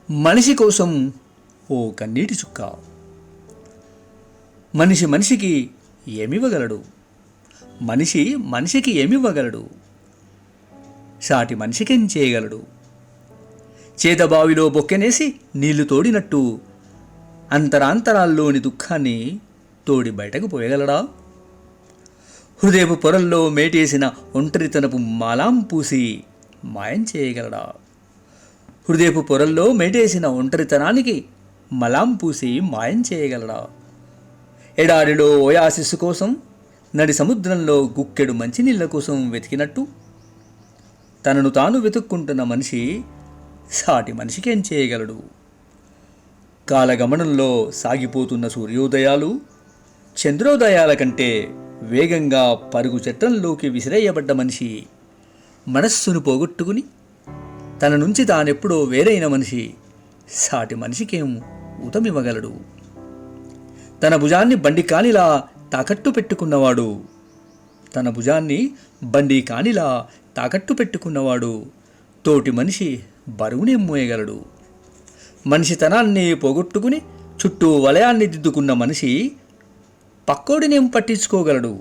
మనిషి కోసం ఓ కన్నీటి చుక్క. మనిషి మనిషికి ఏమివ్వగలడు? మనిషి మనిషికి ఏమివ్వగలడు? సాటి మనిషికేం చేయగలడు? చేతబావిలో బొక్కెనేసి నీళ్లు తోడినట్టు అంతరాంతరాల్లోని దుఃఖాన్ని తోడి బయటకు పోయగలడా? హృదయపు పొరల్లో మేటేసిన ఒంటరితనపు మాలాం పూసి మాయం చేయగలడా? హృదయపు పొరల్లో మేటేసిన ఒంటరితనానికి మలాం పూసి మాయం చేయగలడా? ఎడారిలో ఓయాసిస్సు కోసం, నడి సముద్రంలో గుక్కెడు మంచినీళ్ళ కోసం వెతికినట్టు తనను తాను వెతుక్కుంటున్న మనిషి సాటి మనిషికేం చేయగలడు? కాలగమనంలో సాగిపోతున్న సూర్యోదయాలు చంద్రోదయాల కంటే వేగంగా పరుగు చట్రంలోకి విసిరేయబడ్డ మనిషి మనస్సును పోగొట్టుకుని తన నుంచి తానెప్పుడో వేరైన మనిషి సాటి మనిషికేం ఊతమివ్వగలడు? తన భుజాన్ని బండి కానిలా తాకట్టు పెట్టుకున్నవాడు తోటి మనిషి బరువునేం మోయగలడు? మనిషితనాన్ని పోగొట్టుకుని చుట్టూ వలయాన్ని దిద్దుకున్న మనిషి పక్కోడినేం పట్టించుకోగలడు?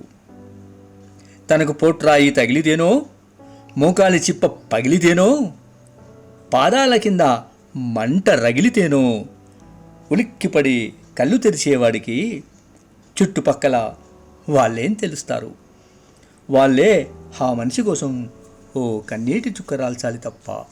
తనకు పోట్రాయి తగిలితేనో, మోకాలి చిప్ప పగిలితేనో, పాదాల కింద మంట రగిలితేనో ఉలిక్కిపడి కళ్ళు తెరిచేవాడికి చుట్టుపక్కల వాళ్ళేం తెలుస్తారు? వాళ్ళే ఆ మనిషి కోసం ఓ కన్నీటి చుక్క రాల్చాలి తప్ప